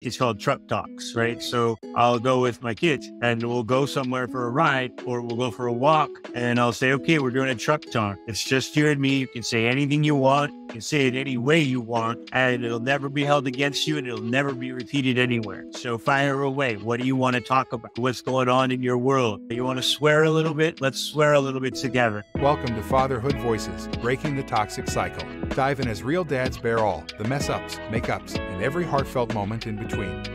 It's called truck talks, right? So I'll go with my kids and we'll go somewhere for a ride or we'll go for a walk and I'll say, okay, we're doing a truck talk. It's just you and me. You can say anything you want. You can say it any way you want and it'll never be held against you and it'll never be repeated anywhere. So fire away. What do you want to talk about? What's going on in your world? You want to swear a little bit? Let's swear a little bit together. Welcome to Fatherhood Voices, breaking the toxic cycle. Dive in as real dads bear all, the mess ups, make-ups, and every heartfelt moment in between.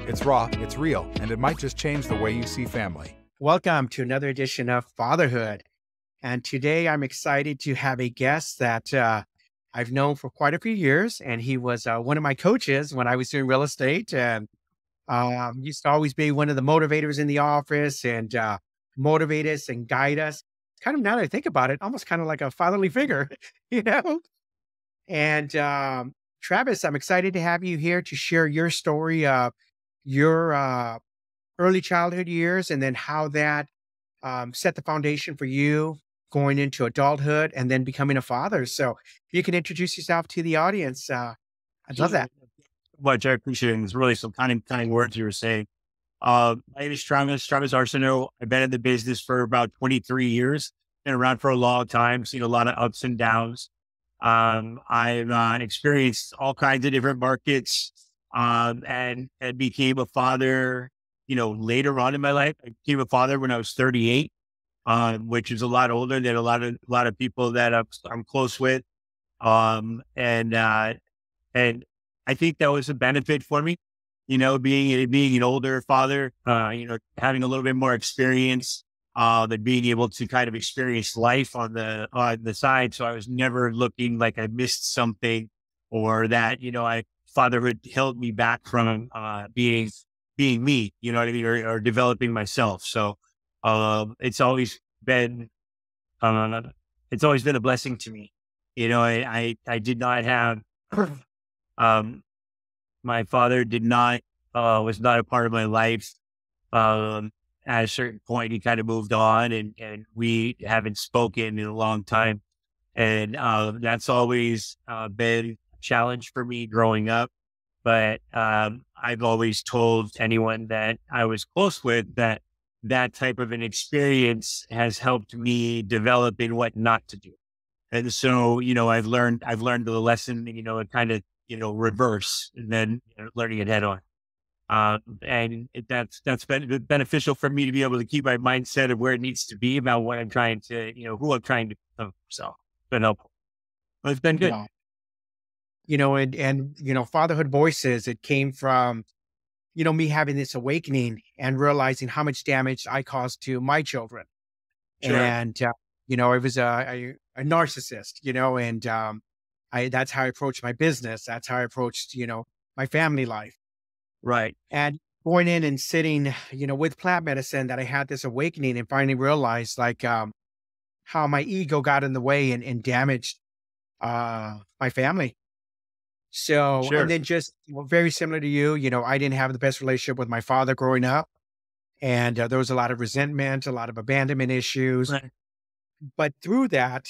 It's raw, it's real, and it might just change the way you see family. Welcome to another edition of Fatherhood. And today I'm excited to have a guest that I've known for quite a few years. And he was one of my coaches when I was doing real estate and used to always be one of the motivators in the office and motivate us and guide us. Kind of, now that I think about it, almost kind of like a fatherly figure, you know? And Travis, I'm excited to have you here to share your story of your early childhood years and then how that set the foundation for you going into adulthood and then becoming a father. So if you can introduce yourself to the audience, I'd love that. Much I appreciate it. It's really some kind words you were saying. My name is Travis Arsenault. I've been in the business for about 23 years. Been around for a long time, seen a lot of ups and downs. I've experienced all kinds of different markets and became a father, later on in my life. I became a father when I was 38, which is a lot older than a lot of people that I'm close with. And I think that was a benefit for me, being an older father, having a little bit more experience, than being able to kind of experience life on the side. So I was never looking like I missed something or that, fatherhood held me back from, being me, you know what I mean? Or developing myself. So, it's always been a blessing to me. I did not have, my father was not a part of my life. At a certain point, he kind of moved on and we haven't spoken in a long time. And, that's always, been a challenge for me growing up. But, I've always told anyone that I was close with that type of an experience has helped me develop in what not to do. And so, I've learned the lesson, and kind of, reverse and then learning it head on. That's been beneficial for me to be able to keep my mindset of where it needs to be about what I'm trying to, who I'm trying to become. So it's been helpful. But it's been good. Fatherhood Voices, it came from, me having this awakening and realizing how much damage I caused to my children. Sure. And, I was a narcissist, and that's how I approached my business. That's how I approached, my family life. Right. And going in and sitting, with plant medicine, that I had this awakening and finally realized how my ego got in the way and damaged my family. So, Sure. and then just very similar to you, I didn't have the best relationship with my father growing up. And there was a lot of resentment, a lot of abandonment issues. Right. But through that,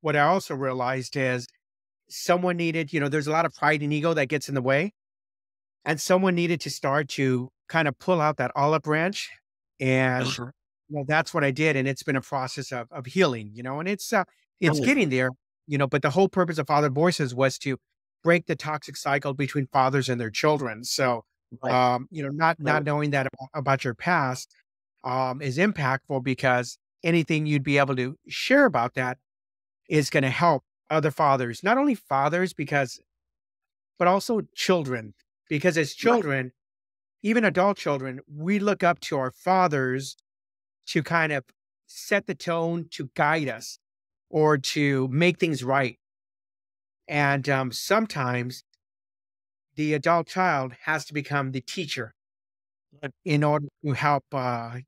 what I also realized is someone needed, there's a lot of pride and ego that gets in the way. And someone needed to start to kind of pull out that olive branch. And Sure. that's what I did. And it's been a process of healing, and it's Really? getting there, but the whole purpose of Father Voices was to break the toxic cycle between fathers and their children. So, Right. not Right. knowing that about your past is impactful because anything you'd be able to share about that is going to help other fathers, not only fathers, but also children. Because as children, even adult children, we look up to our fathers to kind of set the tone, to guide us, or to make things right. And sometimes the adult child has to become the teacher Right. in order to help, Well,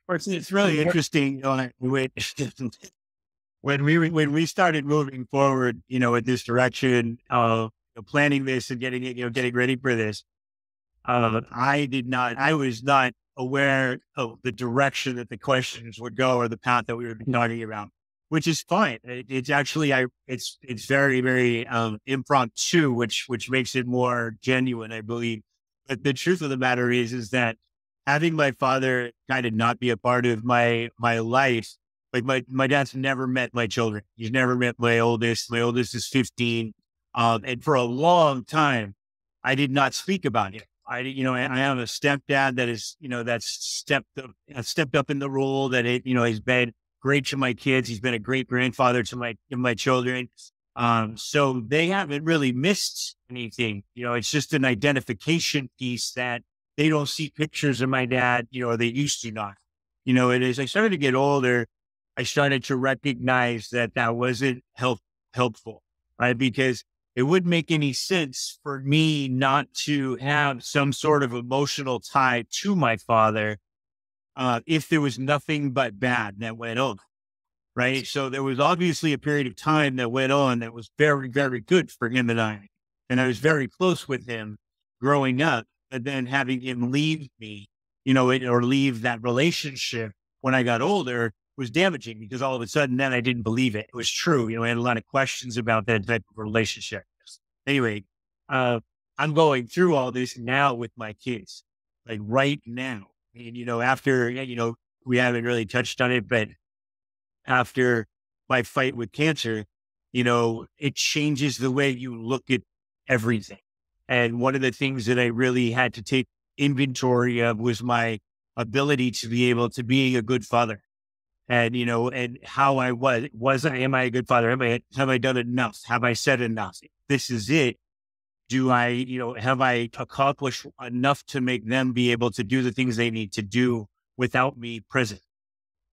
it's really interesting, when we started moving forward, in this direction of planning this and getting ready for this. I was not aware of the direction that the questions would go or the path that we would be talking about, which is fine. It's actually, it's very, very, impromptu, which makes it more genuine, I believe. But the truth of the matter is that having my father kind of not be a part of my life, like my dad's never met my children. He's never met my oldest. My oldest is 15. And for a long time, I did not speak about him. I have a stepdad that is, that's stepped up in the role that he's been great to my kids. He's been a great grandfather to my children. So they haven't really missed anything. It's just an identification piece that they don't see pictures of my dad, or they used to not. And as I started to get older, I started to recognize that wasn't helpful, right? Because it wouldn't make any sense for me not to have some sort of emotional tie to my father if there was nothing but bad that went on, right? So there was obviously a period of time that went on that was very, very good for him and I. And I was very close with him growing up, but then having him leave me, or leave that relationship when I got older was damaging because all of a sudden then I didn't believe it. It was true. I had a lot of questions about that type of relationship. Anyway, I'm going through all this now with my kids, like right now. After, we haven't really touched on it, but after my fight with cancer, it changes the way you look at everything. And one of the things that I really had to take inventory of was my ability to be able to be a good father. And, and how I am I a good father? Have I done enough? Have I said enough? This is it. Have I accomplished enough to make them be able to do the things they need to do without me present?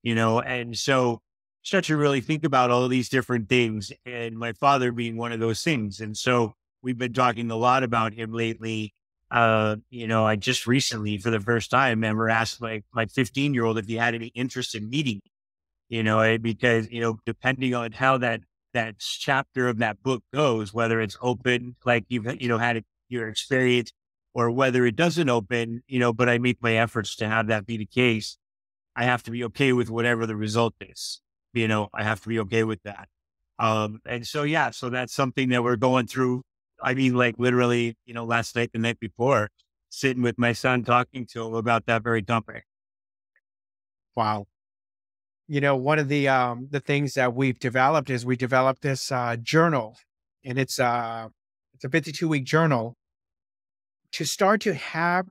And so start to really think about all of these different things, and my father being one of those things. And so we've been talking a lot about him lately. I just recently, for the first time, ever asked my 15-year-old if he had any interest in meeting me, because, depending on how that chapter of that book goes, whether it's open, like you've, had your experience, or whether it doesn't open, but I make my efforts to have that be the case. I have to be okay with whatever the result is. I have to be okay with that. And so, yeah, so that's something that we're going through. I mean, like literally, last night, the night before, sitting with my son, talking to him about that very topic. Wow. One of the things that we've developed is we developed this journal, and it's a 52-week journal to start to have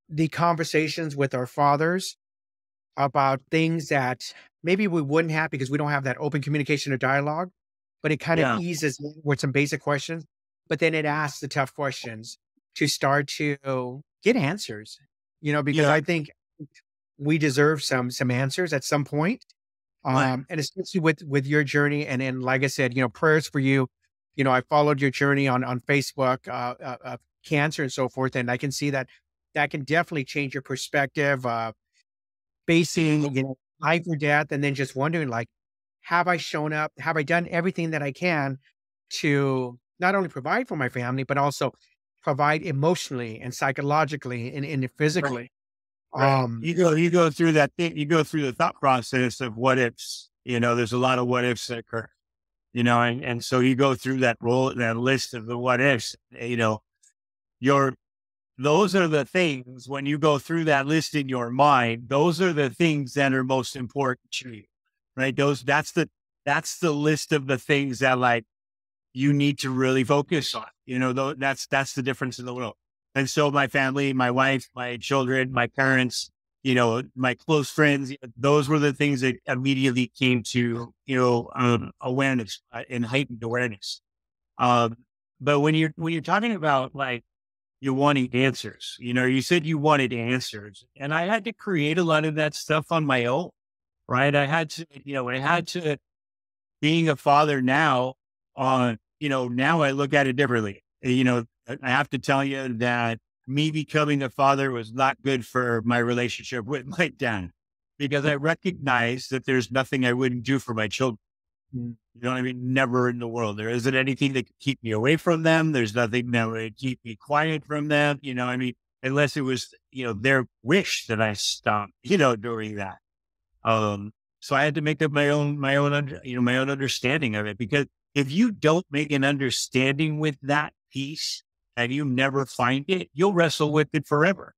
the conversations with our fathers about things that maybe we wouldn't have because we don't have that open communication or dialogue, but it kind of Yeah. eases with some basic questions, but then it asks the tough questions to start to get answers, because Yeah. I think we deserve some answers at some point. Right. And especially with your journey. And like I said, prayers for you. I followed your journey on Facebook, of cancer and so forth. And I can see that can definitely change your perspective, facing, life or death. And then just wondering, like, have I shown up? Have I done everything that I can to not only provide for my family, but also provide emotionally and psychologically and physically? Right. Um, You go through that thing, you go through the thought process of what ifs, there's a lot of what ifs that occur, and so you go through that list of the what ifs, your, those are the things when you go through that list in your mind, those are the things that are most important to you, right? That's the list of the things that like you need to really focus on, that's the difference in the world. And so my family, my wife, my children, my parents, my close friends, those were the things that immediately came to, awareness and heightened awareness. Um, but when you're talking about like, you're wanting answers, you said you wanted answers, and I had to create a lot of that stuff on my own, right? I had to, being a father now, now I look at it differently. I have to tell you that me becoming a father was not good for my relationship with my dad, because I recognize that there's nothing I wouldn't do for my children. You know what I mean? Never in the world. There isn't anything that could keep me away from them. There's nothing that would keep me quiet from them. I mean, unless it was, their wish that I stop, doing that. So I had to make up my own understanding of it, because if you don't make an understanding with that piece and you never find it, you'll wrestle with it forever.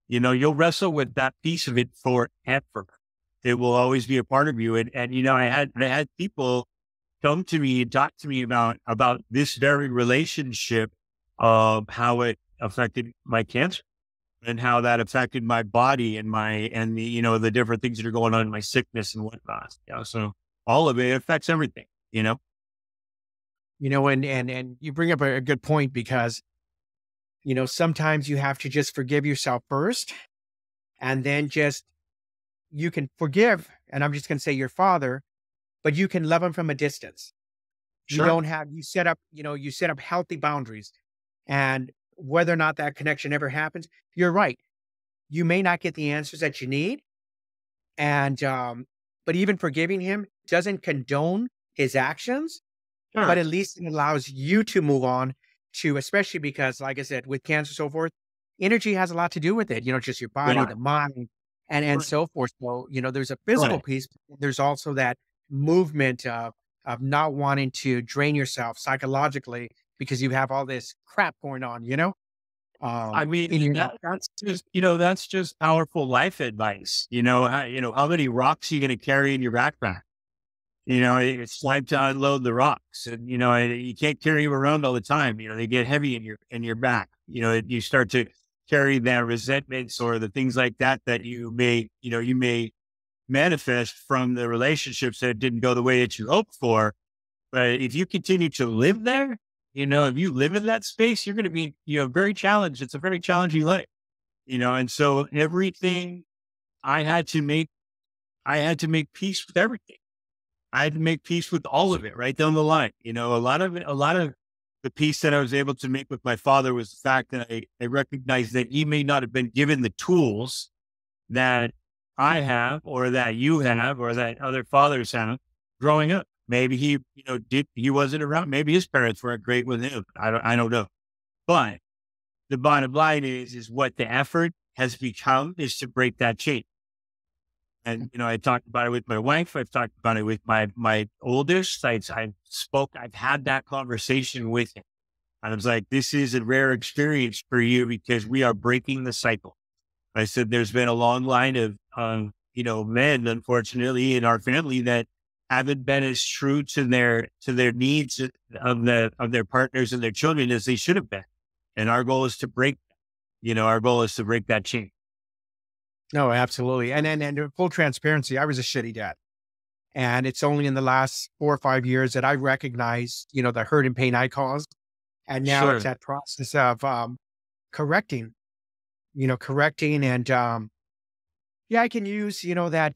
You'll wrestle with that piece of it forever. It will always be a part of you. And I had people come to me and talk to me about this very relationship of how it affected my cancer and how that affected my body and the different things that are going on in my sickness and whatnot. So all of it affects everything. And you bring up a good point because, sometimes you have to just forgive yourself first and then you can forgive. And I'm just going to say your father, but you can love him from a distance. Sure. You set up healthy boundaries, and whether or not that connection ever happens, you're right. You may not get the answers that you need. But even forgiving him doesn't condone his actions, but Sure. at least it allows you to move on especially because, like I said, with cancer, so forth, energy has a lot to do with it, just your body, Yeah. the mind, and Right. so forth. So, there's a physical Right. piece. There's also that movement of not wanting to drain yourself psychologically because you have all this crap going on, I in mean, your that's just powerful life advice. How many rocks are you going to carry in your backpack? It's time to unload the rocks, and you can't carry them around all the time. They get heavy in your back. You start to carry that resentments or the things like that you may manifest from the relationships that didn't go the way that you hoped for. But if you continue to live there, if you live in that space, you're going to be, very challenged. It's a very challenging life, and so everything I had to make, I had to make peace with everything. I had to make peace with all of it right down the line. A lot of the peace that I was able to make with my father was the fact that I recognized that he may not have been given the tools that I have, or that you have, or that other fathers have growing up. Maybe he wasn't around. Maybe his parents weren't great with him. I don't know. But the bottom line is what the effort has become is to break that chain. And, I talked about it with my wife. I've talked about it with my oldest. I've had that conversation with him. And I was like, this is a rare experience for you because we are breaking the cycle. I said, there's been a long line of, men, unfortunately, in our family that haven't been as true to their needs of their partners and their children as they should have been. And our goal is to break that chain. No, absolutely. And full transparency, I was a shitty dad. And it's only in the last 4 or 5 years that I recognized, the hurt and pain I caused. And now it's Sure. that process of correcting, correcting. And yeah, I can use, I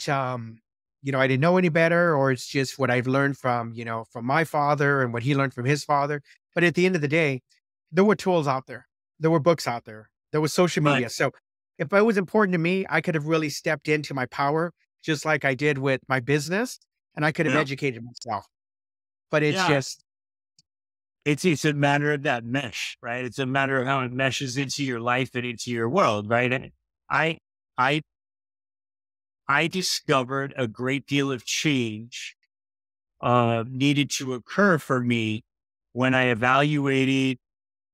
didn't know any better, or it's just what I've learned from my father and what he learned from his father. But at the end of the day, there were tools out there. There were books out there. There was social Right. media. So if it was important to me, I could have really stepped into my power, just like I did with my business, and I could have Yeah. educated myself. But it's Yeah. just, It's a matter of that mesh, right? It's a matter of how it meshes into your life and into your world, right? And I, I, I discovered a great deal of change needed to occur for me when I evaluated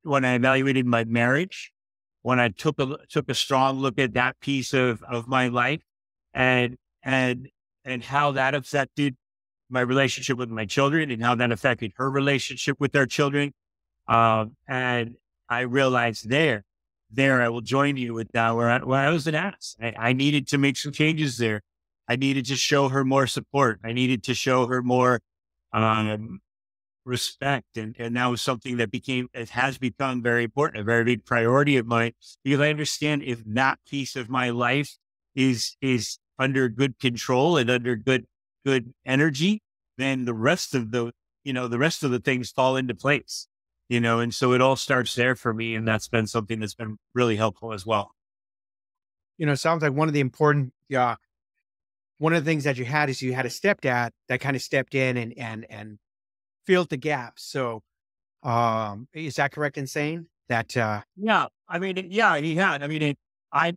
my marriage, when I took a strong look at that piece of my life, and and and how that affected my relationship with my children and how that affected her relationship with their children. And I realized there I will join you with that where I was an ass. I needed to make some changes there. I needed to show her more support. I needed to show her more um, respect. And that was something it has become very important, a very big priority of mine, because I understand if that piece of my life is under good control and under good energy, then the rest of the things fall into place, and so it all starts there for me. And that's been something that's been really helpful as well. it sounds like one of the things that you had is you had a stepdad that kind of stepped in and filled the gaps. So, is that correct in saying that, Yeah. Yeah, he had.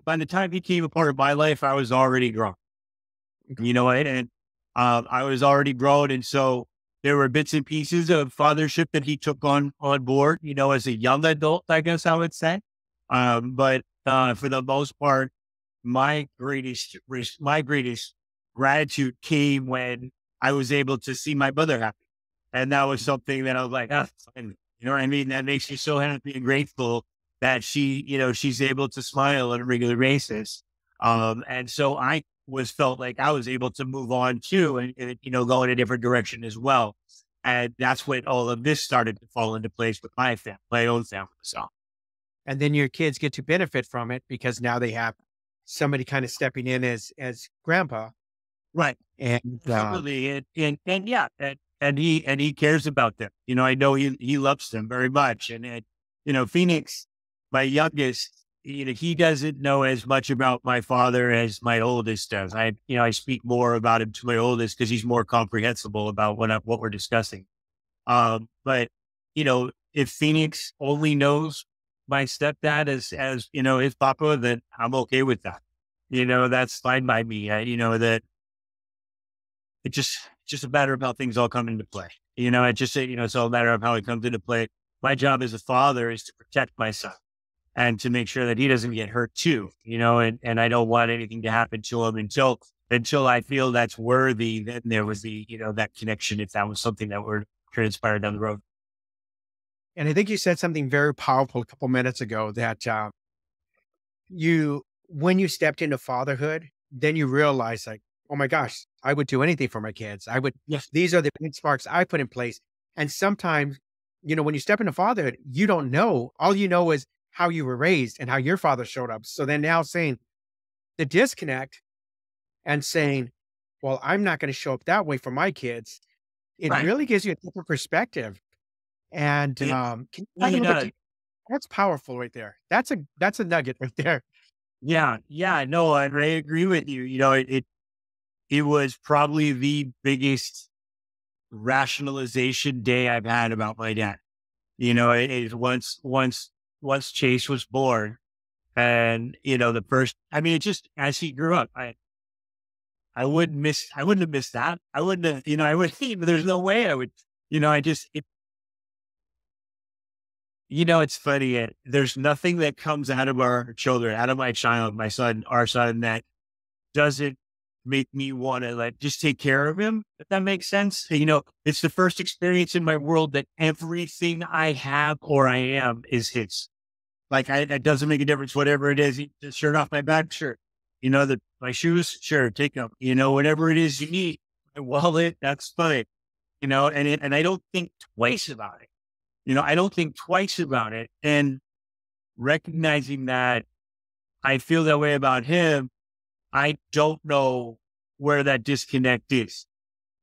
By the time he came a part of my life, I was already grown. You know what? And I was already grown. And so there were bits and pieces of fathership that he took on board, as a young adult, I guess I would say. But for the most part, my greatest gratitude came when I was able to see my mother happy. And that was something that I was like, fine. You know what I mean? That makes me so happy and grateful that she's able to smile on a regular basis. And so I felt like I was able to move on too and go in a different direction as well. And that's when all of this started to fall into place with my family, my own family. So, And then your kids get to benefit from it because now they have somebody kind of stepping in as grandpa. right. And Absolutely. And yeah, and he cares about them. I know he loves them very much. And Phoenix, my youngest, he doesn't know as much about my father as my oldest does. I speak more about him to my oldest because he's more comprehensible about what we're discussing. But if Phoenix only knows my stepdad as his papa, then I'm okay with that. That's fine by me. That it's just a matter of how things all come into play. It's all a matter of how it comes into play. My job as a father is to protect my son and to make sure that he doesn't get hurt too, and I don't want anything to happen to him until I feel that's worthy. Then there was that connection, if that was something that would transpire down the road. and I think you said something very powerful a couple minutes ago that when you stepped into fatherhood, then you realize like, oh my gosh, I would do anything for my kids. Yes. These are the benchmarks I put in place. And sometimes, when you step into fatherhood, you don't know. All you know is how you were raised and how your father showed up. So then now saying the disconnect and saying, well, I'm not going to show up that way for my kids. It Right. really gives you a different perspective. And It can you talk a really little does. bit? That's powerful right there. That's a nugget right there. Yeah. Yeah. No, I agree with you. It was probably the biggest rationalization day I've had about my dad. It is once Chase was born, and the first, I mean, it just as he grew up, I wouldn't have missed that. I wouldn't have, I would. There's no way I would. I just, it's funny. There's nothing that comes out of our children, out of my child, my son, our son, that doesn't make me want to like just take care of him, if that makes sense. It's the first experience in my world that everything I have or I am is his. Like it doesn't make a difference, whatever it is. The shirt off my back, sure. My shoes, sure, take them. Whatever it is you need. My wallet, that's fine. And I don't think twice about it. I don't think twice about it. And recognizing that I feel that way about him, I don't know where that disconnect is.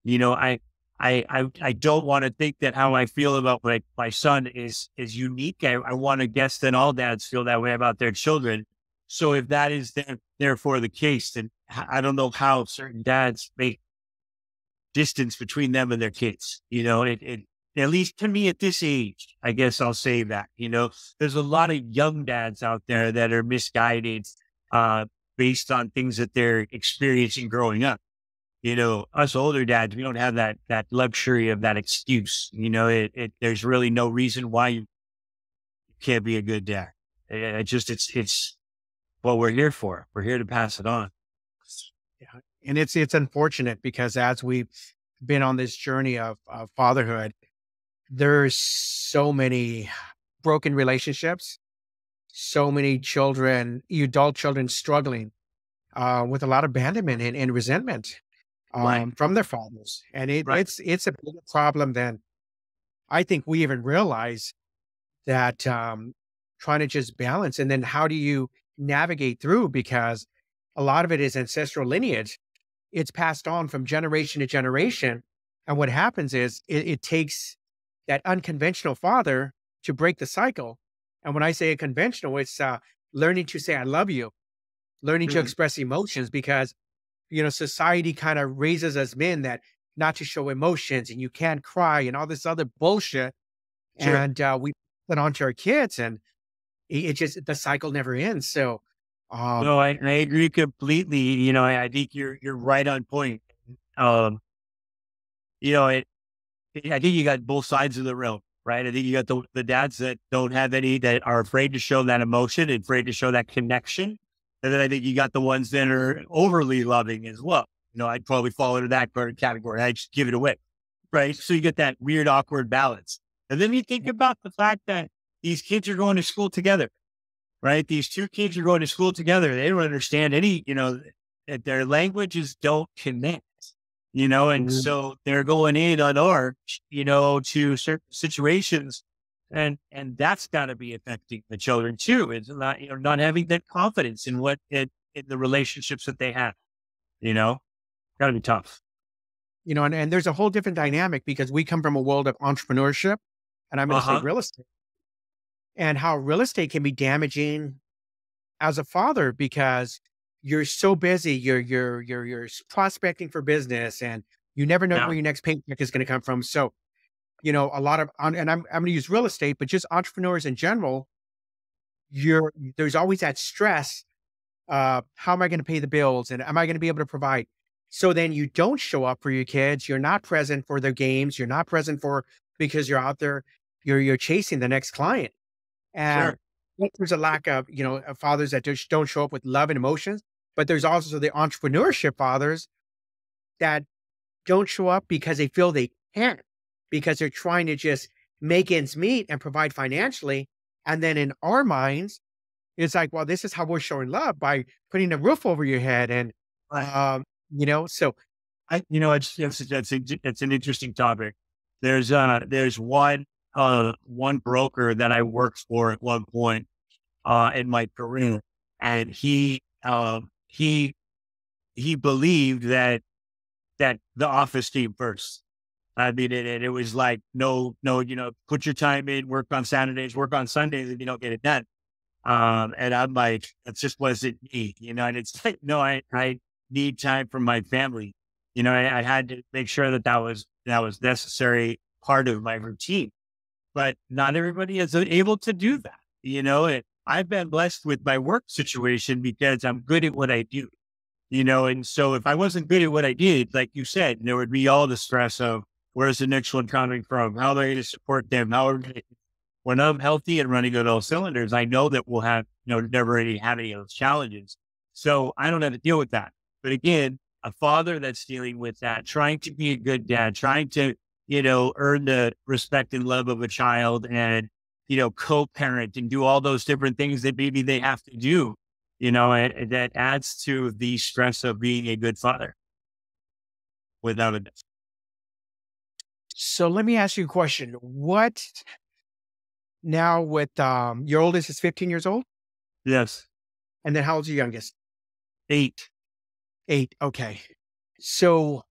I don't want to think that how I feel about my son is unique. I want to guess that all dads feel that way about their children. So if that is therefore the case, then I don't know how certain dads make distance between them and their kids. It at least to me at this age, I guess I'll say that. There's a lot of young dads out there that are misguided, based on things that they're experiencing growing up. Us older dads, we don't have that luxury of that excuse. There's really no reason why you can't be a good dad. It's what we're here for. We're here to pass it on. Yeah. And it's unfortunate because as we've been on this journey of fatherhood, there's so many broken relationships, so many children, adult children struggling with a lot of abandonment and resentment Right. from their fathers. And Right. it's a bigger problem than I think we even realize that trying to just balance. And then how do you navigate through? Because a lot of it is ancestral lineage. It's passed on from generation to generation. And what happens is it takes that unconventional father to break the cycle. And when I say a conventional, it's learning to say, I love you, learning to Mhm. express emotions because, society kind of raises us men that not to show emotions and you can't cry and all this other bullshit. Sure. And we put it onto our kids and it just, the cycle never ends. So, um, No, I agree completely. I think you're right on point. Um, you know, it, I think you got both sides of the road, right? I think you got the dads that don't have any, that are afraid to show that emotion and afraid to show that connection. And then I think you got the ones that are overly loving as well. I'd probably fall into that category. I just give it away, right? So you get that weird, awkward balance. And then you think about the fact that these kids are going to school together, right? These two kids are going to school together. They don't understand that their languages don't connect, and Mm. so they're going in on arch, to certain situations. And that's got to be affecting the children too. It's not, not having that confidence in the relationships that they have, gotta be tough. And there's a whole different dynamic because we come from a world of entrepreneurship, and I'm going to say Uh-huh. real estate, and how real estate can be damaging as a father because you're so busy, you're prospecting for business, and you never know Yeah. where your next paycheck is going to come from. So, a lot of, and I'm going to use real estate, but just entrepreneurs in general, there's always that stress. How am I going to pay the bills, and am I going to be able to provide? So then you don't show up for your kids. You're not present for their games. You're not present because you're out there. You're chasing the next client. And Sure. there's a lack of, of fathers that just don't show up with love and emotions. But there's also the entrepreneurship fathers that don't show up because they feel they can't, because they're trying to just make ends meet and provide financially. And then in our minds, it's like, well, this is how we're showing love, by putting a roof over your head. And, Right. so it's an interesting topic. There's one broker that I worked for at one point, in my career, and he believed that the office team first. I mean, it was like, no, put your time in, work on Saturdays, work on Sundays, and you don't get it done. And I'm like, that just wasn't me, and it's like, no, I need time for my family. I had to make sure that was necessary part of my routine, but not everybody is able to do that, and I've been blessed with my work situation because I'm good at what I do, and so if I wasn't good at what I did, like you said, there would be all the stress of where's the next one coming from? How are they going to support them? When I'm healthy and running on all cylinders, I know that we'll have, never really have any of those challenges. So I don't have to deal with that. But again, a father that's dealing with that, trying to be a good dad, trying to, earn the respect and love of a child, and, co-parent and do all those different things that maybe they have to do, and that adds to the stress of being a good father, without a doubt. so let me ask you a question. What now with, your oldest is 15 years old? Yes. And then how old's your youngest? 8. 8. Okay. So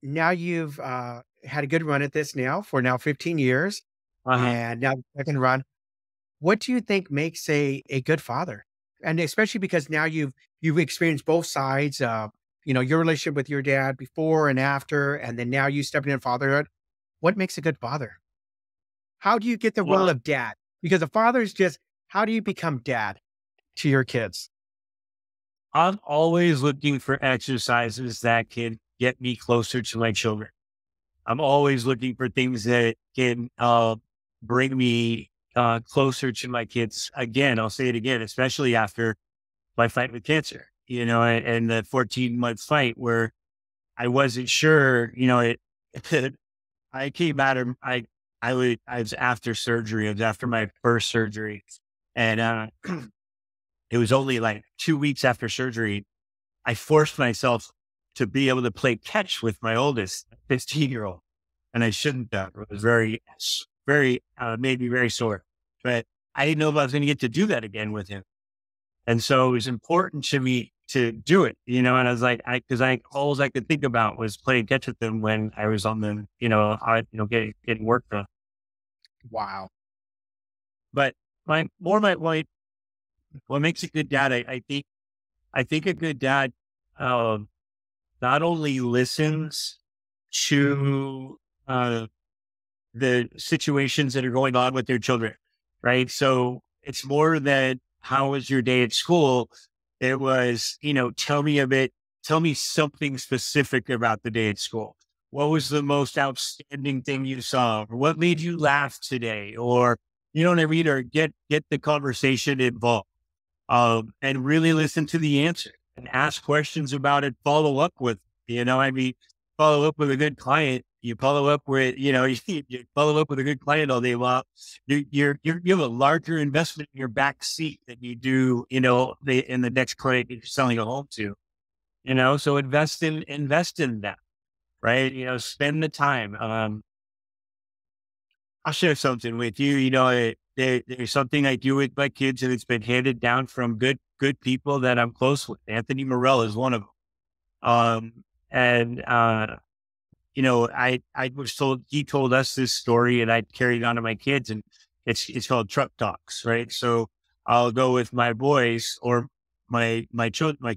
now you've, had a good run at this now for now 15 years, Uh-huh. and now the second run. What do you think makes a good father? And especially because now you've experienced both sides of, your relationship with your dad before and after, and then now you stepping in fatherhood. What makes a good father? How do you get the role Well, of dad? Because a father is just, how do you become dad to your kids? I'm always looking for exercises that can get me closer to my children. I'm always looking for things that can bring me closer to my kids. Again, I'll say it again, especially after my fight with cancer, and the 14-month fight where I wasn't sure, I came out of, I was after surgery. It was after my first surgery. And it was only like 2 weeks after surgery, I forced myself to be able to play catch with my oldest 15-year-old. And I shouldn't have. It was very, made me very sore. But I didn't know if I was going to get to do that again with him. And so it was important to me to do it, and I was like, because all I could think about was playing catch with them when I was on them, getting work done. Wow. But my what makes a good dad, I think a good dad, um, not only listens to uh, the situations that are going on with their children, right? So it's more than how was your day at school? It was, tell me something specific about the day at school. what was the most outstanding thing you saw? Or what made you laugh today? Or, you know what I mean? Or get the conversation involved. And really listen to the answer and ask questions about it, follow up with, I mean, follow up with a good client. You follow up with, you follow up with a good client all day long. You have a larger investment in your back seat than you do, in the next client you're selling a home to, so invest in that, right? Spend the time. I'll share something with you. There's something I do with my kids, and it's been handed down from good people that I'm close with. Anthony Morell is one of them. And I was told, he told us this story, and I carried it on to my kids, and it's called truck talks, right? So I'll go with my boys or my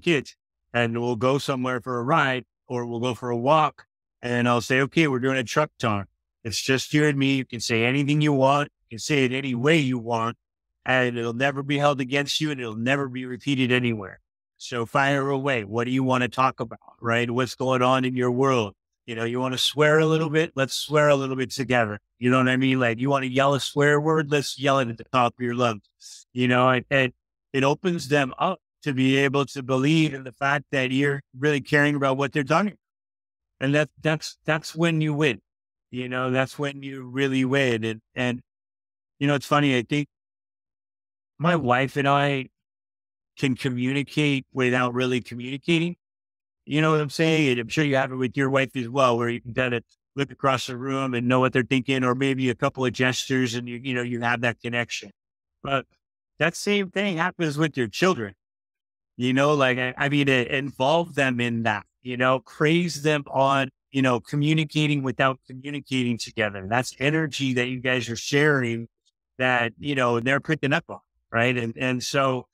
kids, and we'll go somewhere for a ride, or we'll go for a walk, and I'll say, okay, we're doing a truck talk. It's just you and me. You can say anything you want. You can say it any way you want, and it'll never be held against you, and it'll never be repeated anywhere. So fire away. What do you want to talk about, right? What's going on in your world? You want to swear a little bit? Let's swear a little bit together. You know what I mean? Like, you want to yell a swear word? Let's yell it at the top of your lungs. And it opens them up to be able to believe in the fact that you're really caring about what they're talking about. And that's when you win. That's when you really win. And it's funny. I think my wife and I can communicate without really communicating. You know what I'm saying? And I'm sure you have it with your wife as well, where you can kind of look across the room and know what they're thinking, or maybe a couple of gestures, and you have that connection. But that same thing happens with your children. I mean, involve them in that, praise them on, communicating without communicating together. That's energy that you guys are sharing that, they're picking up on. Right. And so,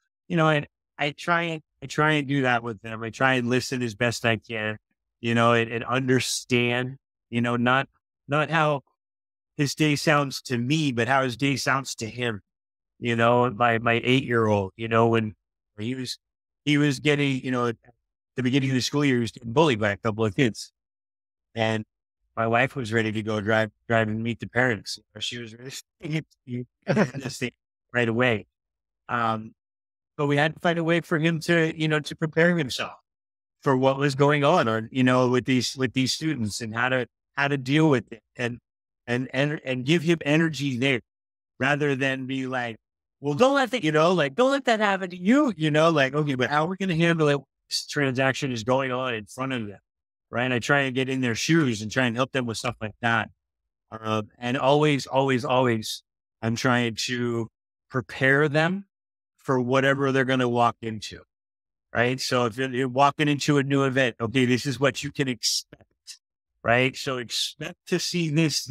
I try and do that with them. I try and listen as best I can, and understand, not how his day sounds to me, but how his day sounds to him. My 8-year-old, when he was getting, at the beginning of the school year, he was getting bullied by a couple of kids. And my wife was ready to go drive and meet the parents. She was ready to this thing right away. But we had to find a way for him to, to prepare himself for what was going on, or, with these students, and how to deal with it, and give him energy there, rather than be like, well, don't let that, don't let that happen to you, okay, but how are we going to handle it? This transaction is going on in front of them. Right. I try and get in their shoes and try and help them with stuff like that. And always, I'm trying to prepare them for whatever they're going to walk into. Right. So if you're walking into a new event, okay, this is what you can expect. Right. So expect to see this,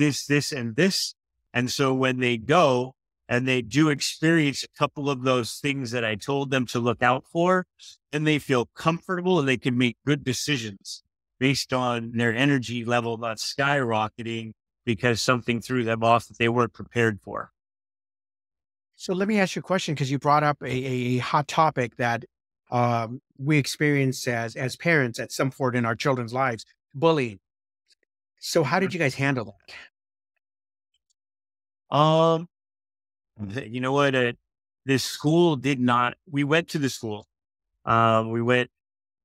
and this. And so when they go and they do experience a couple of those things that I told them to look out for, then they feel comfortable and they can make good decisions based on their energy level not skyrocketing because something threw them off that they weren't prepared for. So let me ask you a question, because you brought up a hot topic that we experience as parents at some point in our children's lives, bullying. So how did you guys handle that? You know what? This school did not. We went to the school. We went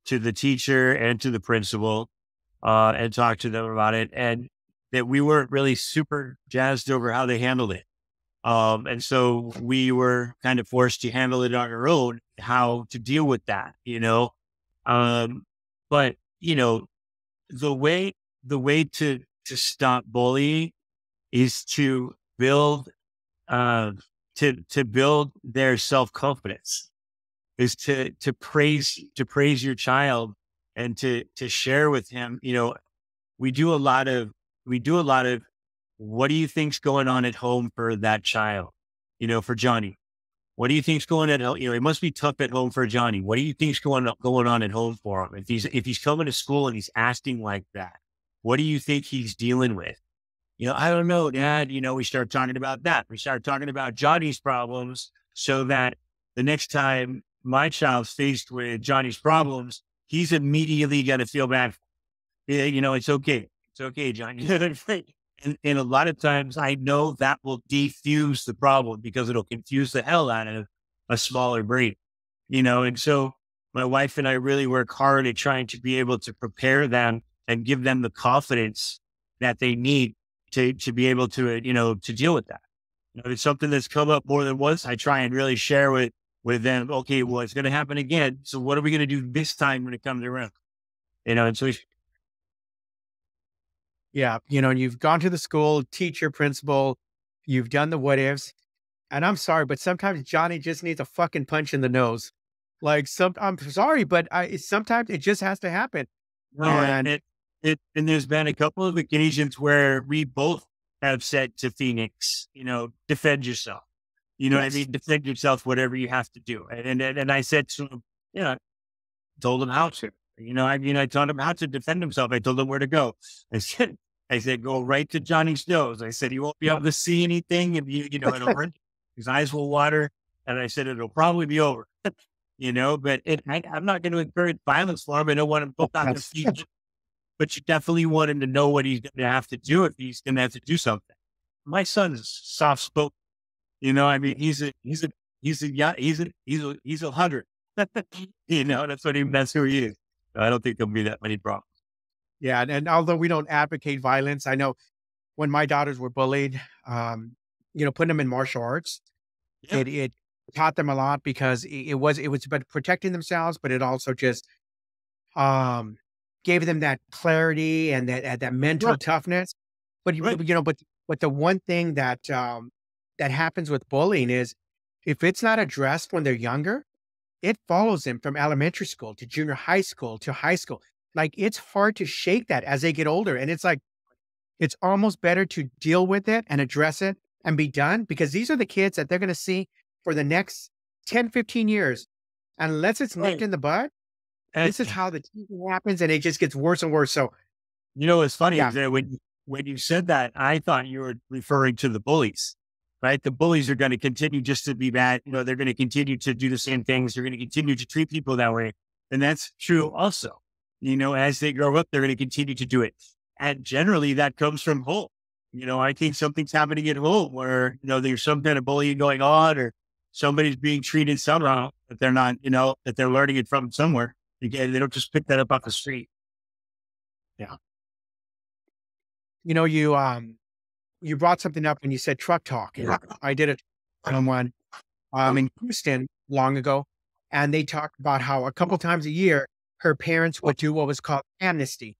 to the teacher and to the principal, and talked to them about it, and that we weren't really super jazzed over how they handled it. And so we were kind of forced to handle it on our own, how to deal with that, but the way to stop bullying is to build, to build their self-confidence, is to praise your child, and to share with him. We do a lot of what do you think's going on at home for that child? For Johnny, what do you think's going on at home? It must be tough at home for Johnny. What do you think's going on at home for him? If he's coming to school and he's acting like that, what do you think he's dealing with? I don't know, Dad. We start talking about that. We start talking about Johnny's problems, so that the next time my child's faced with Johnny's problems, he's immediately going to feel bad. It's okay. It's okay, John. You know what I'm saying? And a lot of times I know that will defuse the problem because it'll confuse the hell out of a smaller brain, and so my wife and I really work hard at trying to be able to prepare them and give them the confidence that they need to be able to, to deal with that. It's something that's come up more than once. I try and really share with them. Okay, well, it's going to happen again. So what are we going to do this time when it comes around? And so Yeah. You've gone to the school, teacher, principal, you've done the what ifs. And I'm sorry, but sometimes Johnny just needs a fucking punch in the nose. Like I'm sorry, but sometimes it just has to happen. no, And and there's been a couple of occasions where we both have said to Phoenix, defend yourself. You know what I yes, mean? Defend yourself, whatever you have to do. And I said to him, told him how to. I taught him how to defend himself. I told him where to go. I said, go right to Johnny's nose. I said, he won't be able to see anything, and it'll hurt. His eyes will water. And I said, it'll probably be over. But I'm not going to encourage violence for him. I don't want him both out to yes. feed, but you definitely want him to know what he's going to have to do if he's going to have to do something. My son's soft spoken. I mean, he's 100. That's who he is. I don't think there'll be that many problems. Yeah. And although we don't advocate violence, I know when my daughters were bullied, putting them in martial arts, Yeah, it taught them a lot because it was about protecting themselves, but it also just um, gave them that clarity and that mental right, toughness. But right. but the one thing that that happens with bullying is if it's not addressed when they're younger, it follows them from elementary school to junior high school to high school. Like it's hard to shake that as they get older, and it's like it's almost better to deal with it and address it and be done because these are the kids that they're going to see for the next 10, 15 years. And unless it's nipped Right. in the bud, And this is how the teasing happens and it just gets worse and worse. So what's funny yeah, is that when you said that, I thought you were referring to the bullies, right? The bullies are going to continue just to be bad. They're going to continue to do the same things. They're going to continue to treat people that way. And that's true also. As they grow up, they're going to continue to do it. And generally that comes from home. I think something's happening at home where, there's some kind of bullying going on or somebody's being treated somehow that they're not, that they're learning it from somewhere. Again, they don't just pick that up off the street. Yeah. you brought something up when you said truck talk. Yeah. I did it someone in Houston long ago, and they talked about how a couple times a year her parents would do what was called amnesty.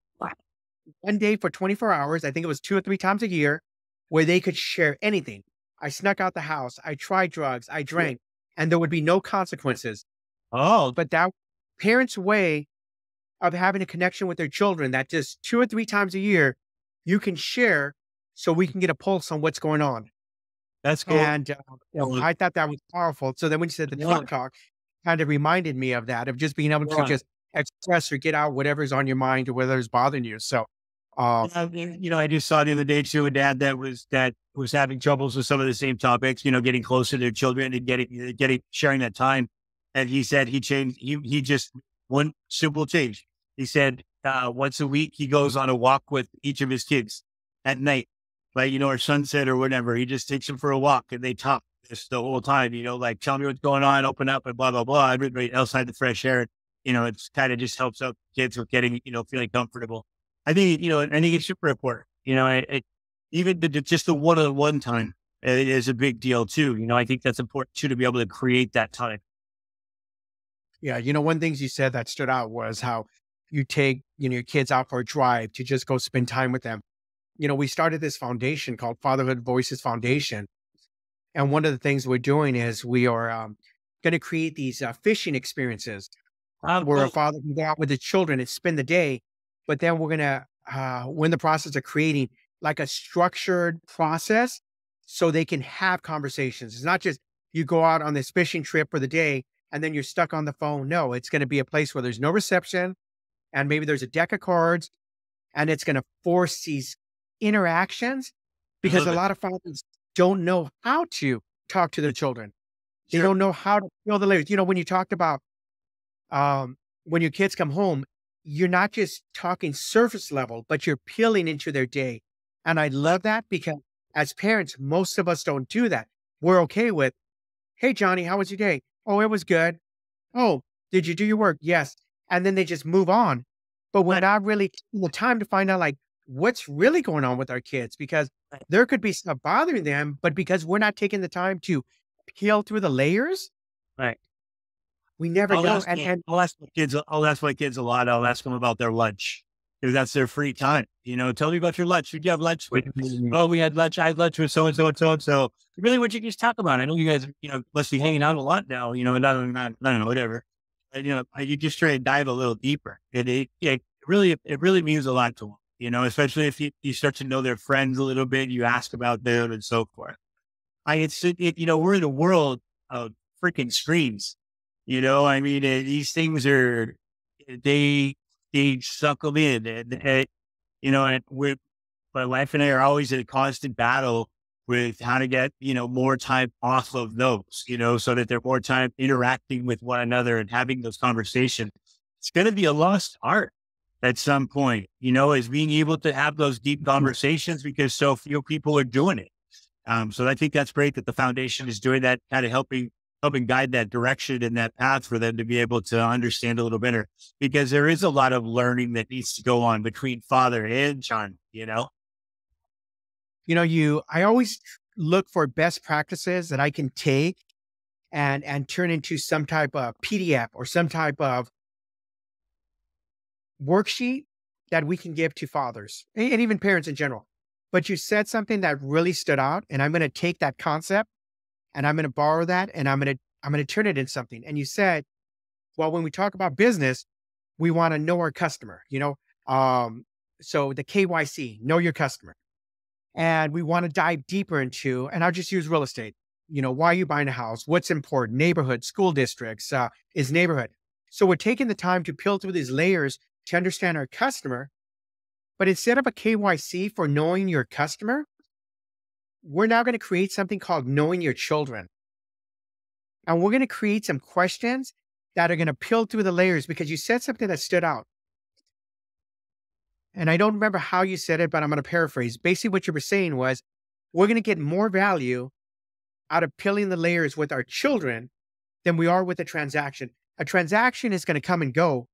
One day for 24 hours, I think it was 2 or 3 times a year, where they could share anything. I snuck out the house, I tried drugs, I drank, and there would be no consequences. Oh, But that parents' way of having a connection with their children that just 2 or 3 times a year, you can share so we can get a pulse on what's going on. that's cool. And, Well, I thought that was powerful. So then when you said the yeah. truck talk, kind of reminded me of that, of just being able to Yeah. just express or get out whatever's on your mind or whatever's bothering you. So, uh, I just saw the other day too a dad that was having troubles with some of the same topics. Getting close to their children and getting sharing that time. And he said he changed. He just one simple change. He said once a week he goes on a walk with each of his kids at night, like or sunset or whatever. He just takes them for a walk and they talk just the whole time. Like tell me what's going on, open up, and blah blah blah. Everybody outside the fresh air. It's kind of just helps out kids with getting feeling comfortable. I think it's super important. Even just the one-on-one time is a big deal too. I think that's important too, to be able to create that time. yeah, one things you said that stood out was how you take, your kids out for a drive to just go spend time with them. We started this foundation called Fatherhood Voices Foundation. And one of the things we're doing is we are going to create these fishing experiences where a Cool. father can go out with his children and spend the day. But then we're going to, we're in the process of creating like a structured process so they can have conversations. It's not just you go out on this fishing trip for the day and then you're stuck on the phone. No, it's going to be a place where there's no reception and maybe there's a deck of cards and it's going to force these interactions I because love a it. lot of fathers don't know how to talk to their children. They Sure. don't know how to feel the lyrics. When you talked about when your kids come home, you're not just talking surface level, but you're peeling into their day. And I love that because as parents, most of us don't do that. We're okay with, hey, Johnny, how was your day? Oh, it was good. Oh, did you do your work? Yes. And then they just move on. But we're But not really taking the time to find out like what's really going on with our kids because there could be stuff bothering them, but because we're not taking the time to peel through the layers, right. we never I'll know. ask, I'll ask my kids. I'll ask my kids a lot. I'll ask them about their lunch because that's their free time. Tell me about your lunch. Did you have lunch with? Oh, we had lunch. I had lunch with so and so and so and so. Really, what you just talk about? I know you guys, must be hanging out a lot now. Not, I don't know, whatever. And, you just try to dive a little deeper. It really means a lot to them. Especially if you start to know their friends a little bit. You ask about them and so forth. We're in a world of freaking screens. I mean, these things they, they suck them in and my wife and I are always in a constant battle with how to get, more time off of those, so that they're more time interacting with one another and having those conversations. It's going to be a lost art at some point, is being able to have those deep conversations because so few people are doing it. So I think that's great that the foundation is doing that, kind of helping guide that direction and that path for them to be able to understand a little better, because there is a lot of learning that needs to go on between father and son. I always look for best practices that I can take and turn into some type of PDF or some type of worksheet that we can give to fathers and even parents in general. But you said something that really stood out, and I'm going to take that concept and I'm going to borrow that and I'm going to turn it into something. And you said, well, when we talk about business, we want to know our customer, so the KYC, know your customer. And we want to dive deeper into, and I'll just use real estate. Why are you buying a house? What's important? Neighborhood, school districts, is neighborhood. So we're taking the time to peel through these layers to understand our customer. But instead of a KYC for knowing your customer, we're now going to create something called knowing your children. And we're going to create some questions that are going to peel through the layers because you said something that stood out. And I don't remember how you said it, but I'm going to paraphrase. Basically, what you were saying was, we're going to get more value out of peeling the layers with our children than we are with a transaction. A transaction is going to come and go,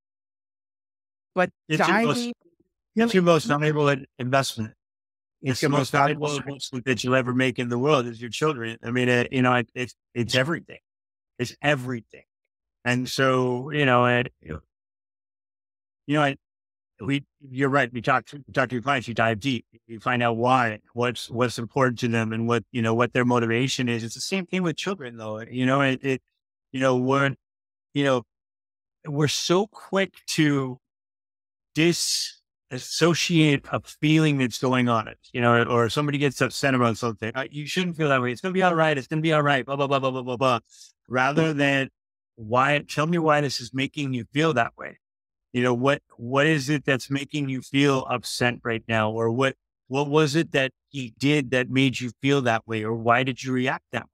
but it's your most valuable investment. It's the most valuable investment that you'll ever make in the world is your children. I mean, it's everything. It's everything. And so, you're right. We talk to your clients, you dive deep, you find out what's important to them and what their motivation is. It's the same thing with children though. We're so quick to disassociate a feeling that's going on or somebody gets upset about something. You shouldn't feel that way. It's going to be all right. It's going to be all right. Blah, blah, blah, blah, blah, blah, blah. Rather than tell me why this is making you feel that way. What is it that's making you feel upset right now? Or what was it that he did that made you feel that way? Or why did you react that way?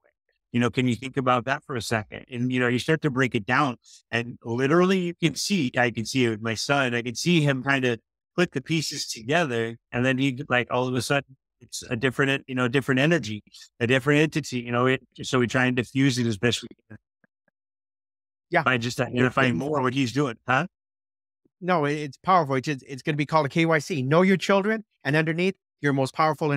Can you think about that for a second? And, you start to break it down and literally I can see it with my son. I can see him kind of put the pieces together. And then he all of a sudden it's a different, different energy, a different entity, so we try and diffuse it as best we can. Yeah. By just identifying more what he's doing. Huh? No, it's powerful. It's going to be called a KYC. Know your children, and underneath, your most powerful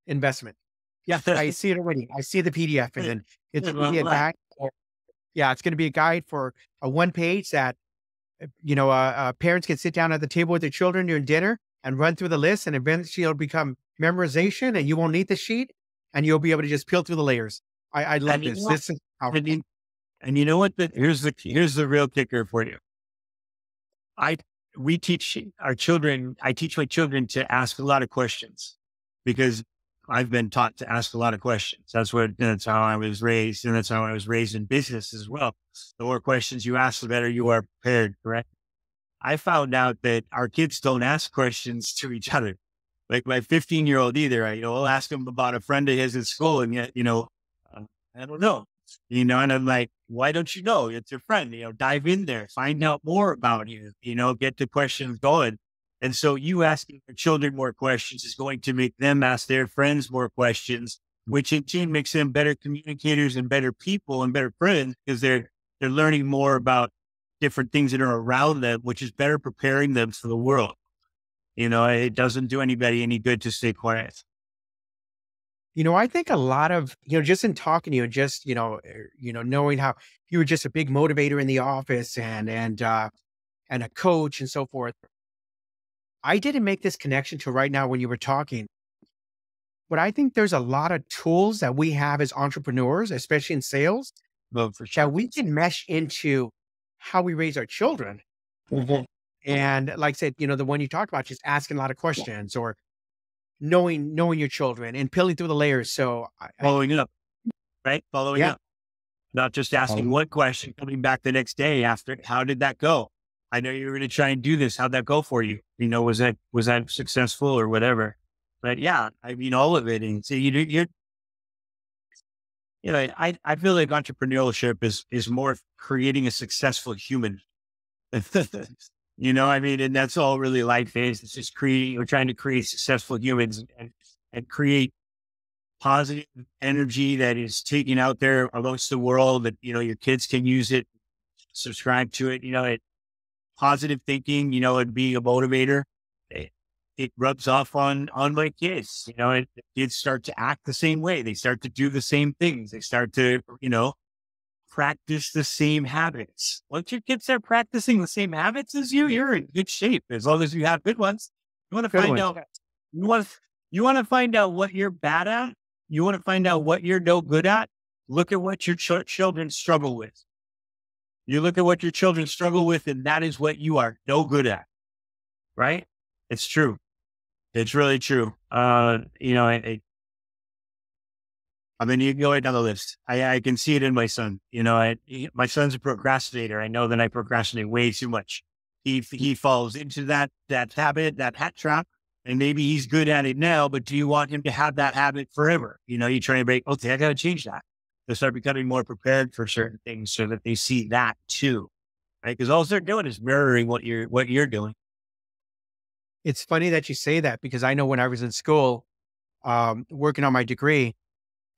investment. Yeah, I see it already. I see the PDF, and then it's going to be a guide. It's going to be a guide for a one page that parents can sit down at the table with their children during dinner and run through the list, and eventually it'll become memorization, and you won't need the sheet, and you'll be able to just peel through the layers. I love this. This is powerful. And you know what? Here's the real kicker for you. We teach our children. I teach my children to ask a lot of questions because I've been taught to ask a lot of questions. That's how I was raised. And that's how I was raised in business as well. The more questions you ask, the better you are prepared. Correct. I found out that our kids don't ask questions to each other. Like my 15-year-old either, I'll ask him about a friend of his at school. And yet, I don't know. And I'm like, why don't you know? It's your friend, dive in there, find out more about you, get the questions going. And so you asking your children more questions is going to make them ask their friends more questions, which in turn makes them better communicators and better people and better friends because they're learning more about different things that are around them, which is better preparing them for the world. It doesn't do anybody any good to stay quiet. I think a lot of, just in talking to you and just, knowing how you were just a big motivator in the office and a coach and so forth. I didn't make this connection till right now when you were talking, but I think there's a lot of tools that we have as entrepreneurs, especially in sales, Well, for that sure. we can mesh into how we raise our children. Mhm. And like I said, the one you talked about, just asking a lot of questions or knowing your children and peeling through the layers. So Following up, right? Following yeah, up, not just asking one question, coming back the next day after, how did that go? I know you were going to try and do this. How'd that go for you? Was that successful or whatever? But yeah, I mean, all of it. And so I feel like entrepreneurship is more of creating a successful human. I mean, and that's all really life is. It's just we're trying to create successful humans and create positive energy that is taken out there amongst the world that, your kids can use it, subscribe to it, positive thinking, and being a motivator. It, it rubs off on my kids, the kids start to act the same way. They start to do the same things. They start to, practice the same habits. Once your kids start practicing the same habits as you, you're in good shape as long as you have good ones. You want to good find one. out, you want to, you want to find out what you're bad at. You want to find out what you're no good at. Look at what your children struggle with. You look at what your children struggle with, and that is what you are no good at. Right? It's true. It's really true. I mean, you can go right down the list. I can see it in my son. My son's a procrastinator. I know that I procrastinate way too much. He falls into that habit, that hat trap, and maybe he's good at it now. But do you want him to have that habit forever? You try to break. Okay, I got to change that. They start becoming more prepared for certain things, so that they see that too, right? Because all they're doing is mirroring what you're doing. It's funny that you say that because I know when I was in school, working on my degree,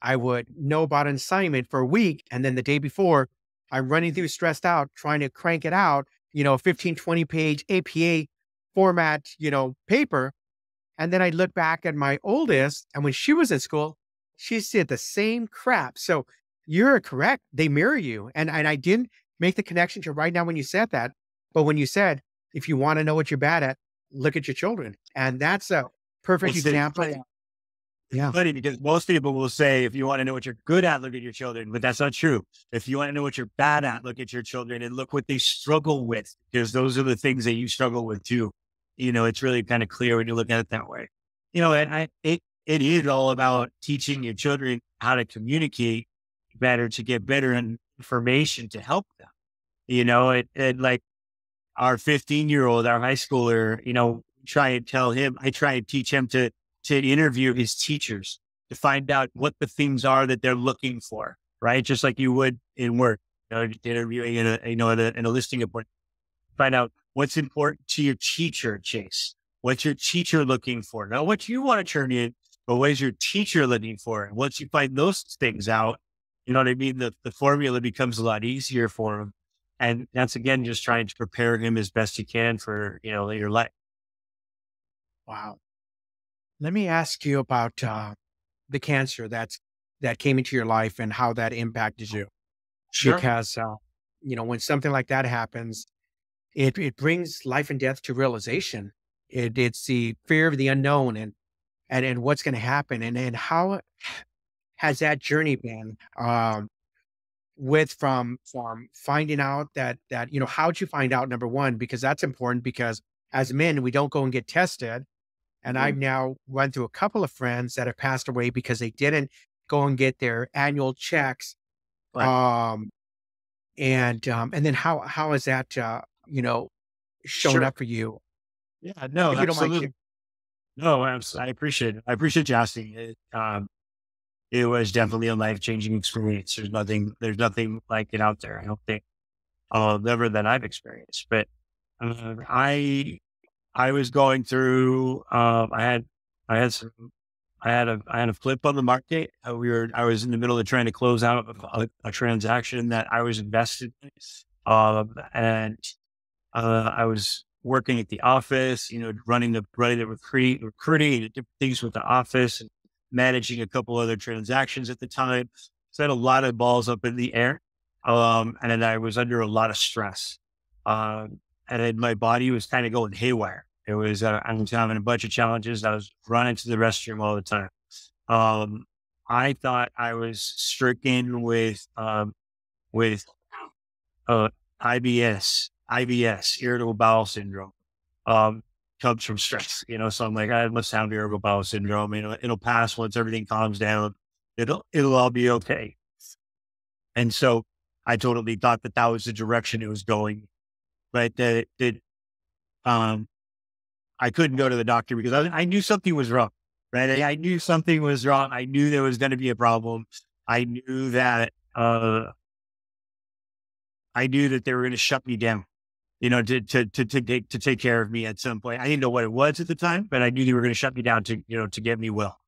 I would know about an assignment for a week. And then the day before, I'm running through stressed out, trying to crank it out, 15, 20 page APA format, paper. And then I look back at my oldest, and when she was in school, she did the same crap. So you're correct. They mirror you. And I didn't make the connection to right now when you said that. But when you said, if you want to know what you're bad at, look at your children. And that's a perfect It's example. Yeah, funny because most people will say, if you want to know what you're good at, look at your children, but that's not true. If you want to know what you're bad at, look at your children and look what they struggle with, because those are the things that you struggle with too. It's really kind of clear when you look at it that way. It is all about teaching your children how to communicate better to get better information to help them. It like our 15-year-old, our high schooler, I try and teach him to interview his teachers to find out what the things are that they're looking for, right? Just like you would in work, interviewing in a listing appointment. Find out what's important to your teacher, Chase. What's your teacher looking for? Not what you want to turn in, but what is your teacher looking for? And once you find those things out, you know what I mean? The formula becomes a lot easier for him. And that's again, just trying to prepare him as best you can for, your life. wow. Let me ask you about the cancer that came into your life and how that impacted you. Sure. Because when something like that happens, it brings life and death to realization. It's the fear of the unknown and what's going to happen and how has that journey been with from finding out that how'd you find out, number one, because that's important because as men we don't go and get tested. And I've now run through a couple of friends that have passed away because they didn't go and get their annual checks. Right. And then how has that shown Sure. up for you? Yeah, no, If you don't mind absolutely. sharing. No, I appreciate it. I appreciate you asking it. it was definitely a life-changing experience. There's nothing like it out there. I don't think, never that I've experienced, but, uh, I, I was going through, I had some, I had a flip on the market. I was in the middle of trying to close out a transaction that I was invested in. And I was working at the office, running the recruiting and different things with the office and managing a couple other transactions at the time. So I had a lot of balls up in the air. And then I was under a lot of stress. And then my body was kind of going haywire. I was having a bunch of challenges. I was running to the restroom all the time. Um, I thought I was stricken with uh, IBS, irritable bowel syndrome, um, comes from stress, so I'm like, I must have irritable bowel syndrome, it'll pass once everything calms down. It'll all be okay. And so I totally thought that that was the direction it was going, but um, I couldn't go to the doctor because I knew something was wrong, right? I knew something was wrong. I knew there was going to be a problem. I knew that, I knew that they were going to shut me down, to take care of me at some point. I didn't know what it was at the time, but I knew they were going to shut me down to get me well.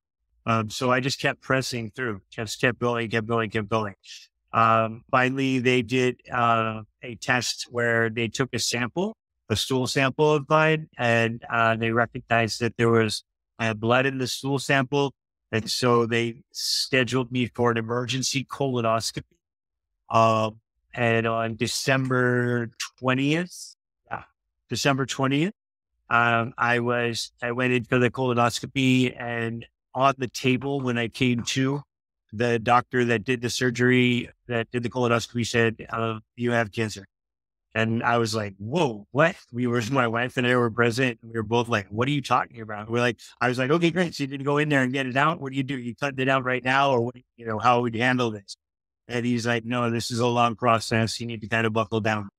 So I just kept pressing through, just kept going, kept going, kept going. Finally, they did a test where they took a stool sample of mine, and they recognized that there was blood in the stool sample. And so they scheduled me for an emergency colonoscopy. Um, and on December 20th, yeah, December 20th, I went in for the colonoscopy, and on the table when I came to, the doctor that did the surgery, that did the colonoscopy, said, you have cancer. And I was like, whoa, what? My wife and I were present. And we were both like, what are you talking about? I was like, okay, great. So you didn't go in there and get it out. What do? You cut it out right now? Or what, how would you handle this? And he's like, no, this is a long process. You need to kind of buckle down.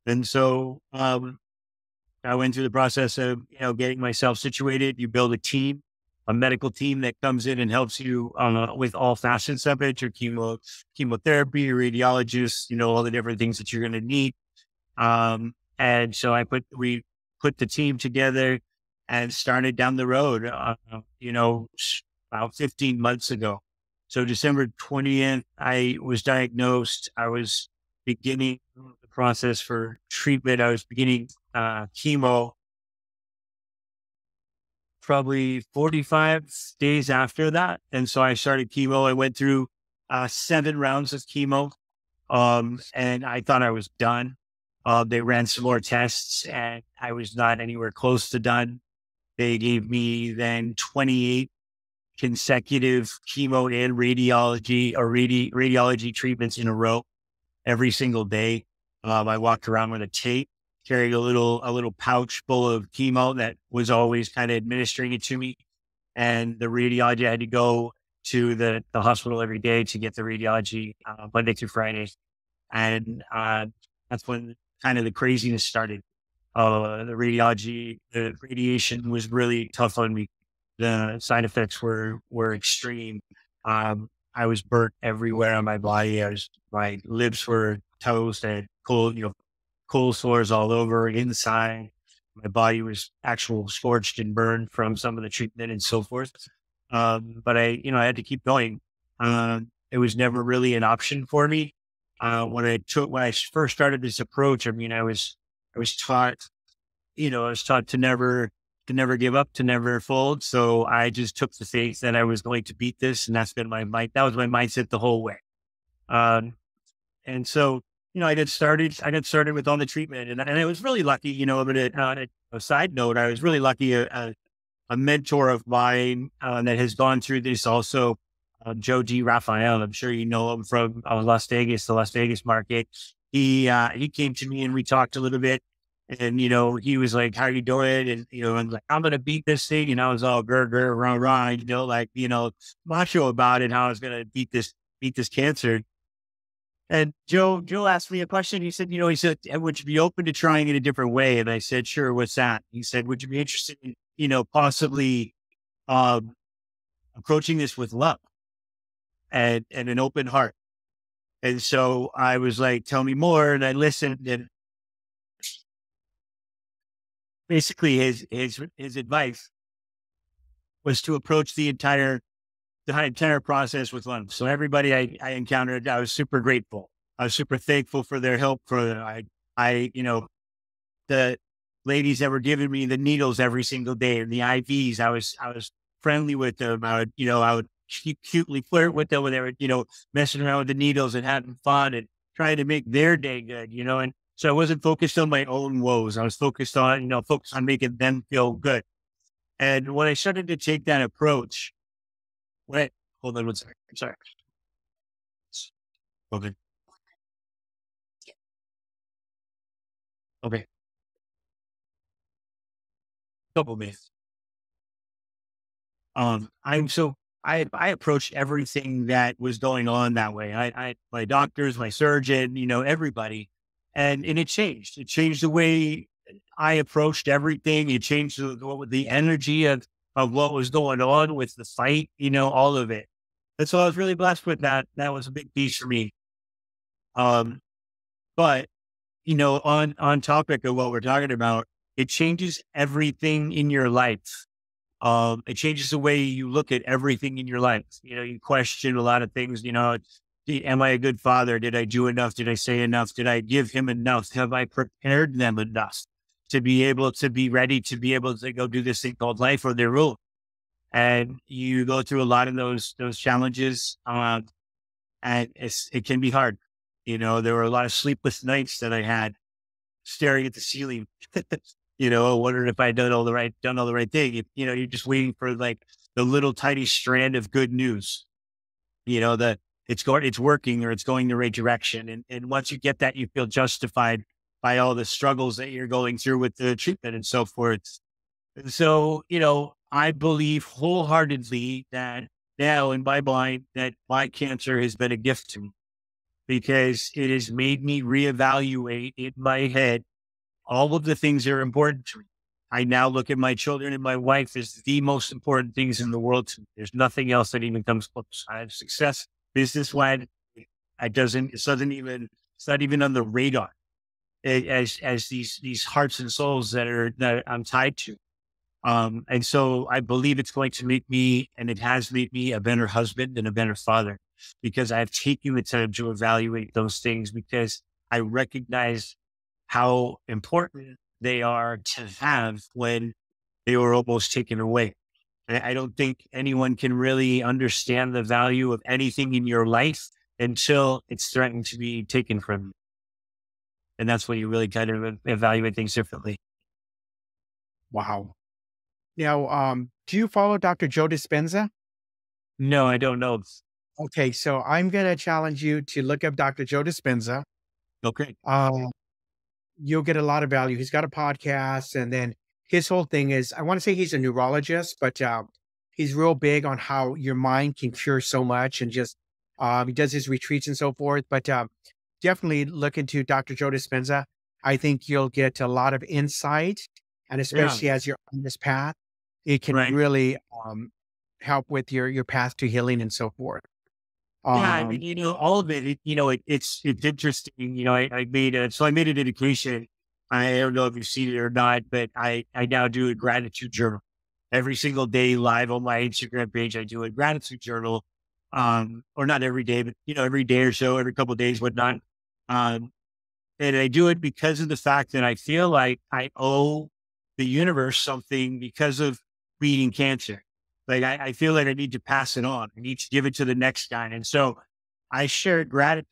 And so, I went through the process of, getting myself situated. You build a medical team that comes in and helps you, with all facets of it, your chemotherapy, your radiologist, all the different things that you're going to need. And so we put the team together and started down the road, about 15 months ago. So December 20th, I was diagnosed. I was beginning the process for treatment. I was beginning chemo probably 45 days after that. And so I started chemo. I went through 7 rounds of chemo, and I thought I was done. They ran some more tests, and I was not anywhere close to done. They gave me then 28 consecutive chemo and radiology treatments in a row every single day. I walked around with a tape, carried a little pouch full of chemo that was always kind of administering it to me. And the radiology, I had to go to the hospital every day to get the radiology, Monday through Friday. And that's when kind of the craziness started. The radiation was really tough on me. The side effects were extreme. I was burnt everywhere on my body. My lips were toast. I had cold sores all over inside. My body was actual scorched and burned from some of the treatment and so forth. But I had to keep going. It was never really an option for me. When I first started this approach, I was taught, to never give up, to never fold. So I just took the faith that I was going to beat this. And that was my mindset the whole way. And so, I got started with all the treatment, and I was really lucky, but on a side note, I was really lucky. A mentor of mine, that has gone through this also, Joe G. Raphael. I'm sure you know him from Las Vegas, the Las Vegas market. He came to me and we talked a little bit, and, he was like, how are you doing? And, I'm like, I'm going to beat this thing. And I was all grr, grr, rah, rah, macho about it, how I was going to beat this cancer. And Joe asked me a question. He said, would you be open to trying it a different way? And I said, sure. What's that? He said, would you be interested in, possibly, approaching this with love? and an open heart. And so I was like, tell me more. And I listened, and basically his advice was to approach the entire process with love. So everybody I encountered, I was super grateful. I was super thankful for their help. The ladies that were giving me the needles every single day and the IVs, I was friendly with them. I would cutely flirt with them when they were, messing around with the needles and having fun and trying to make their day good, and so I wasn't focused on my own woes. I was focused on making them feel good. And when I started to take that approach, wait, hold on one second. I'm sorry. Okay. Okay. Couple minutes. I approached everything that was going on that way. My doctors, my surgeon, everybody, and it changed. It changed the way I approached everything. It changed the energy of what was going on with the fight. All of it. And so I was really blessed with that. That was a big piece for me. Um, but on topic of what we're talking about, it changes everything in your life. It changes the way you look at everything in your life. You question a lot of things. Am I a good father? Did I do enough? Did I say enough? Did I give him enough? Have I prepared them enough to be able to be ready to be able to go do this thing called life or their rule? And you go through a lot of those challenges, and it can be hard. There were a lot of sleepless nights that I had staring at the ceiling, wondering if I'd done all the right thing. You're just waiting for like the little tiny strand of good news, that it's working or it's going the right direction. And once you get that, you feel justified by all the struggles that you're going through with the treatment and so forth. And so, I believe wholeheartedly that now in my mind that my cancer has been a gift to me because it has made me reevaluate in my head all of the things that are important to me. I now look at my children and my wife as the most important things in the world to me. There's nothing else that even comes close. I have success business-wide. It's not even on the radar as these hearts and souls that I'm tied to. And so I believe it's going to make me, and it has made me a better husband and a better father because I've taken the time to evaluate those things because I recognize how important they are to have when they were almost taken away. And I don't think anyone can really understand the value of anything in your life until it's threatened to be taken from you. And that's when you really kind of evaluate things differently. Wow. Now, do you follow Dr. Joe Dispenza? No, I don't know. Okay, so I'm going to challenge you to look up Dr. Joe Dispenza. Okay. You'll get a lot of value. He's got a podcast, and then his whole thing is, I want to say he's a neurologist, but he's real big on how your mind can cure so much, and just he does his retreats and so forth. But definitely look into Dr. Joe Dispenza. I think you'll get a lot of insight, and especially as you're on this path, it can Right. really help with your path to healing and so forth. Yeah, I mean, all of it's interesting. I made a dedication. I don't know if you've seen it or not, but I now do a gratitude journal every single day live on my Instagram page. I do a gratitude journal, or not every day, but every day or so, every couple of days, whatnot. Um, and I do it because of the fact that I feel like I owe the universe something because of beating cancer. Like I feel like I need to pass it on. I need to give it to the next guy. And so I share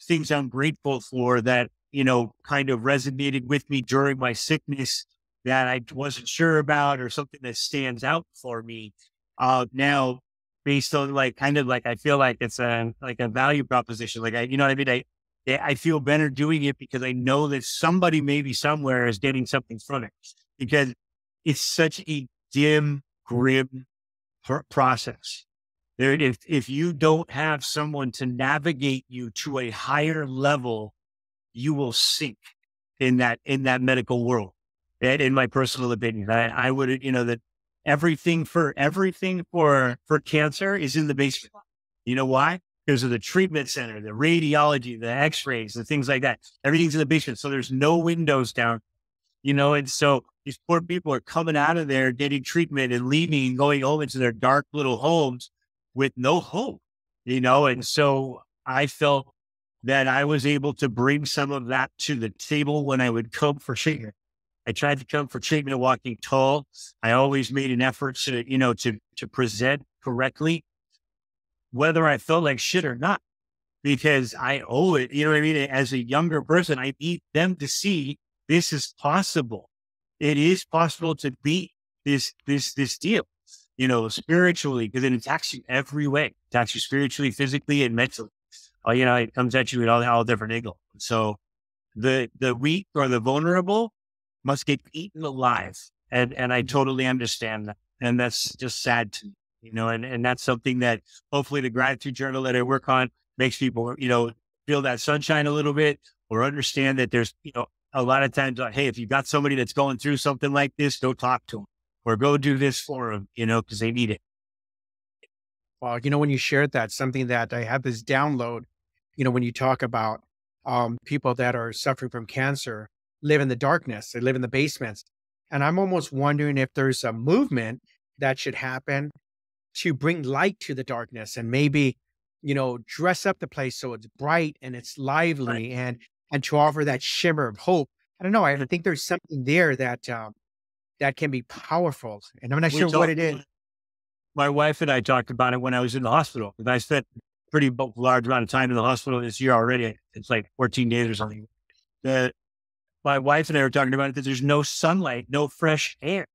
things I'm grateful for that, kind of resonated with me during my sickness that I wasn't sure about or something that stands out for me. Now based on I feel like it's a value proposition. Like you know what I mean? I feel better doing it because I know that somebody maybe somewhere is getting something from it because it's such a dim, grim process. If you don't have someone to navigate you to a higher level, you will sink in that medical world. And in my personal opinion, I would, that everything for cancer is in the basement. You know why? because of the treatment center, the radiology, the x-rays, the things like that. Everything's in the basement. So there's no windows down, and so these poor people are coming out of there, getting treatment and leaving and going home into their dark little homes with no hope, and so I felt that I was able to bring some of that to the table when I would come for treatment. I tried to come for treatment walking tall. I always made an effort to present correctly, whether I felt like shit or not, because I owe it. You know what I mean? As a younger person, I need them to see this is possible. It is possible to beat this deal, spiritually, because it attacks you every way. It attacks you spiritually, physically, and mentally. It comes at you at all different angles. So the weak or the vulnerable must get eaten alive. And I totally understand that. And that's just sad to me, and that's something that hopefully the gratitude journal that I work on makes people, feel that sunshine a little bit, or understand that there's, a lot of times, hey, if you got somebody that's going through something like this, go talk to them or go do this for them, because they need it. Well, when you shared that, something that I had this download, when you talk about people that are suffering from cancer live in the darkness, they live in the basements. And I'm almost wondering if there's a movement that should happen to bring light to the darkness and maybe, dress up the place so it's bright and it's lively, Right. and to offer that shimmer of hope. I don't know. I think there's something there that that can be powerful, and I'm not We sure what it talked, is. my wife and I talked about it when I was in the hospital, because I spent pretty large amount of time in the hospital this year already. It's like 14 days or something. The, my wife and I were talking about it, that there's no sunlight, no fresh air.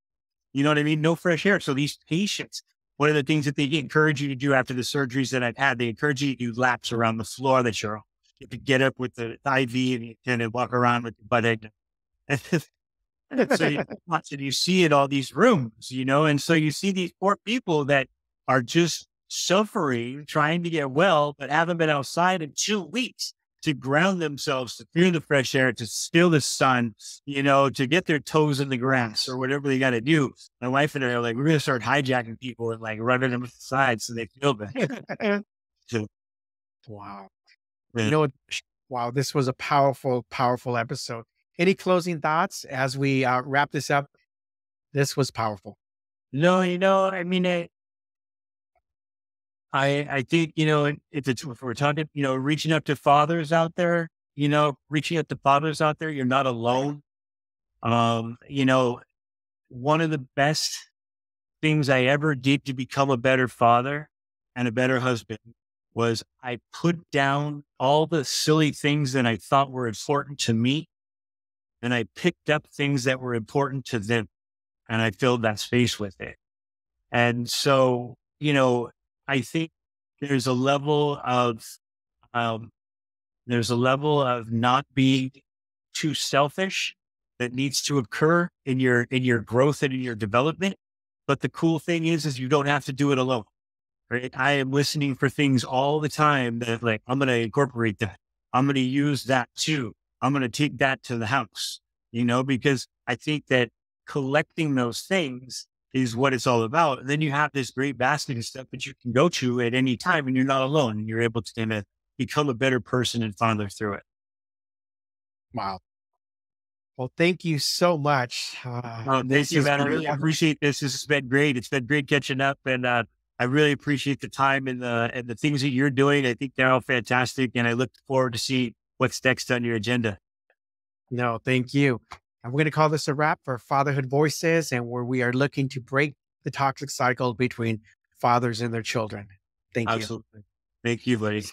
You know what I mean? No fresh air. So these patients, one of the things that they encourage you to do after the surgeries that I've had, they encourage you to do laps around the floor that you're on. You have to get up with the IV and you kind of walk around with the butt end. And so you see it all these rooms, and so you see these poor people that are just suffering, trying to get well, but haven't been outside in 2 weeks to ground themselves, to feel the fresh air, to feel the sun, to get their toes in the grass or whatever they got to do. My wife and I are like, we're going to start hijacking people and like running them aside so they feel better. So, Wow. You yeah. know, what? Wow, this was a powerful, powerful episode. Any closing thoughts as we wrap this up? This was powerful. No, I mean, I think, if we're talking, reaching out to fathers out there, you're not alone. Um, you know, One of the best things I ever did to become a better father and a better husband was I put down all the silly things that I thought were important to me, and I picked up things that were important to them, and I filled that space with it. And so, I think there's a level of, um, not being too selfish that needs to occur in your growth and in your development. But the cool thing is you don't have to do it alone. Right? I am listening for things all the time that like, I'm going to incorporate that. I'm going to use that too. I'm going to take that to the house, because I think that collecting those things is what it's all about. And then you have this great basket of stuff that you can go to at any time, and you're not alone, and you're able to kind of become a better person and father through it. Wow. Well, thank you so much. Thank This you, has man. I been really appreciate this. This has been great. It's been great catching up, and I really appreciate the time and the things that you're doing. I think they're all fantastic, and I look forward to see what's next on your agenda. no, thank you. And we're going to call this a wrap for Fatherhood Voices, and where we are looking to break the toxic cycle between fathers and their children. Thank you. Absolutely. Thank you, buddy.